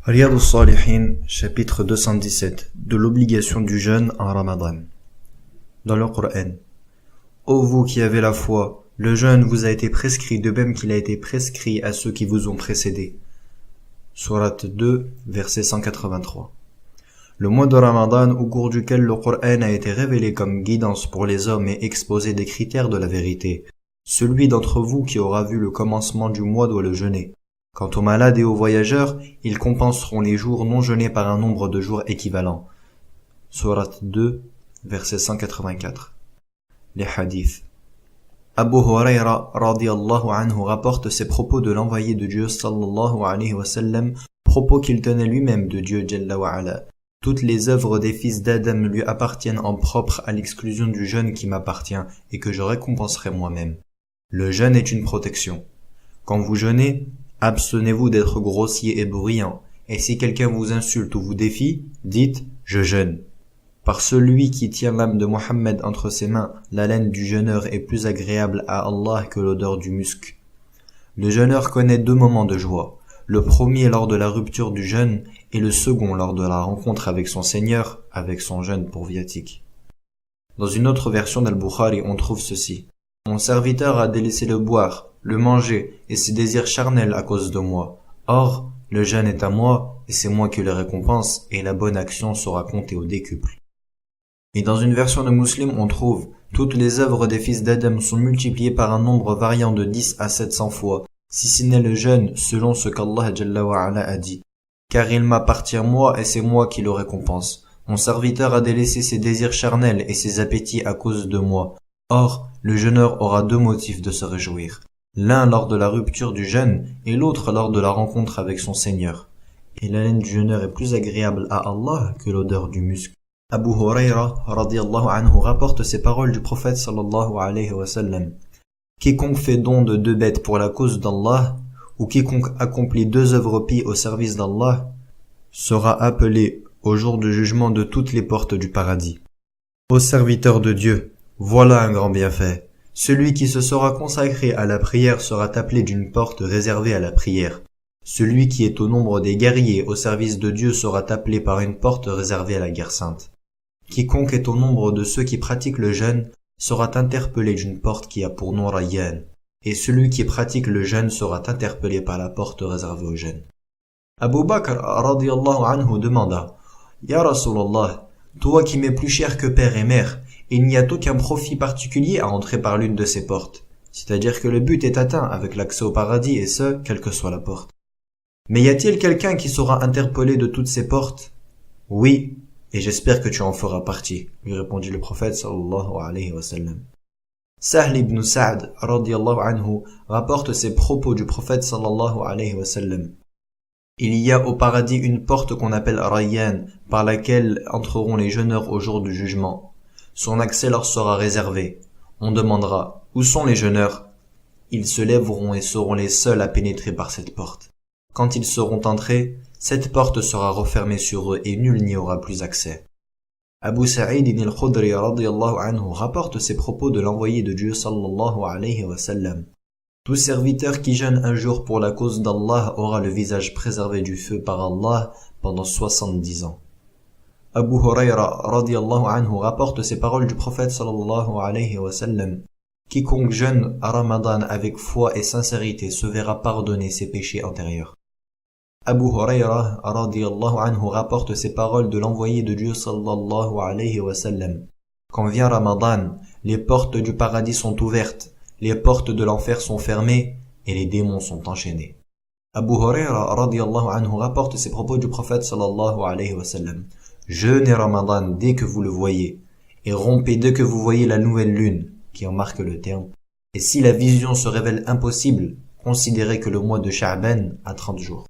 Riyad al-Salihin, chapitre 217, de l'obligation du jeûne en Ramadan. Dans le Coran. Ô vous qui avez la foi, le jeûne vous a été prescrit de même qu'il a été prescrit à ceux qui vous ont précédés. Sourate 2, verset 183. Le mois de Ramadan au cours duquel le Coran a été révélé comme guidance pour les hommes et exposé des critères de la vérité. Celui d'entre vous qui aura vu le commencement du mois doit le jeûner. Quant aux malades et aux voyageurs, ils compenseront les jours non jeûnés par un nombre de jours équivalent. Sourate 2, verset 184. Les hadiths. Abu Huraira radiyallahu anhu rapporte ces propos de l'envoyé de Dieu sallallahu alayhi wa sallam, propos qu'il tenait lui-même de Dieu jalla wa ala. Toutes les œuvres des fils d'Adam lui appartiennent en propre à l'exclusion du jeûne qui m'appartient et que je récompenserai moi-même. Le jeûne est une protection. Quand vous jeûnez, abstenez-vous d'être grossier et bruyant, et si quelqu'un vous insulte ou vous défie, dites « Je jeûne ». Par celui qui tient l'âme de Mohammed entre ses mains, l'haleine du jeûneur est plus agréable à Allah que l'odeur du musc. Le jeûneur connaît deux moments de joie, le premier lors de la rupture du jeûne et le second lors de la rencontre avec son Seigneur, avec son jeûne pour viatique. Dans une autre version d'Al-Bukhari, on trouve ceci. « Mon serviteur a délaissé le boire, le manger et ses désirs charnels à cause de moi. Or, le jeûne est à moi, et c'est moi qui le récompense, et la bonne action sera comptée au décuple. » Et dans une version de Muslim, on trouve « Toutes les œuvres des fils d'Adam sont multipliées par un nombre variant de 10 à 700 fois, si ce n'est le jeûne, selon ce qu'Allah Jalla wa Ala a dit. Car il m'appartient moi, et c'est moi qui le récompense. Mon serviteur a délaissé ses désirs charnels et ses appétits à cause de moi. Or, le jeûneur aura deux motifs de se réjouir. L'un lors de la rupture du jeûne et l'autre lors de la rencontre avec son Seigneur. Et l'haleine du jeûneur est plus agréable à Allah que l'odeur du musc. Abu Huraira radiyallahu anhu rapporte ces paroles du prophète sallallahu alayhi wa sallam. Quiconque fait don de 2 bêtes pour la cause d'Allah, ou quiconque accomplit 2 œuvres pies au service d'Allah, sera appelé au jour du jugement de toutes les portes du paradis. Ô serviteur de Dieu, voilà un grand bienfait. Celui qui se sera consacré à la prière sera appelé d'une porte réservée à la prière. Celui qui est au nombre des guerriers au service de Dieu sera appelé par une porte réservée à la guerre sainte. Quiconque est au nombre de ceux qui pratiquent le jeûne sera interpellé d'une porte qui a pour nom Rayyan. Et celui qui pratique le jeûne sera interpellé par la porte réservée au jeûne. Abu Bakr radiyallahu anhu demanda « Ya Rasulallah, toi qui m'es plus cher que père et mère, il n'y a aucun profit particulier à entrer par l'une de ces portes. C'est-à-dire que le but est atteint avec l'accès au paradis et ce, quelle que soit la porte. Mais y a-t-il quelqu'un qui sera interpellé de toutes ces portes? Oui, et j'espère que tu en feras partie, lui répondit le prophète sallallahu alayhi wa sallam. Sahl ibn Sa'd radiyallahu anhu rapporte ces propos du prophète sallallahu alayhi wa sallam. Il y a au paradis une porte qu'on appelle Rayyan, par laquelle entreront les jeûneurs au jour du jugement. Son accès leur sera réservé. On demandera « Où sont les jeûneurs ?» Ils se lèveront et seront les seuls à pénétrer par cette porte. Quand ils seront entrés, cette porte sera refermée sur eux et nul n'y aura plus accès. Abu Sa'id al-Khudri radiyallahu anhu rapporte ces propos de l'envoyé de Dieu sallallahu alayhi wa sallam. Tout serviteur qui jeûne un jour pour la cause d'Allah aura le visage préservé du feu par Allah pendant 70 ans. Abu Huraira radiyallahu anhu rapporte ces paroles du prophète sallallahu alayhi wa sallam. Quiconque jeûne à Ramadan avec foi et sincérité se verra pardonner ses péchés antérieurs. Abu Huraira radiyallahu anhu rapporte ces paroles de l'envoyé de Dieu sallallahu alayhi wa sallam. Quand vient Ramadan, les portes du paradis sont ouvertes, les portes de l'enfer sont fermées et les démons sont enchaînés. Abu Huraira radiyallahu anhu rapporte ces propos du prophète sallallahu alayhi wa sallam. Jeûnez Ramadan dès que vous le voyez, et rompez dès que vous voyez la nouvelle lune, qui en marque le terme. Et si la vision se révèle impossible, considérez que le mois de Sha'ban a 30 jours.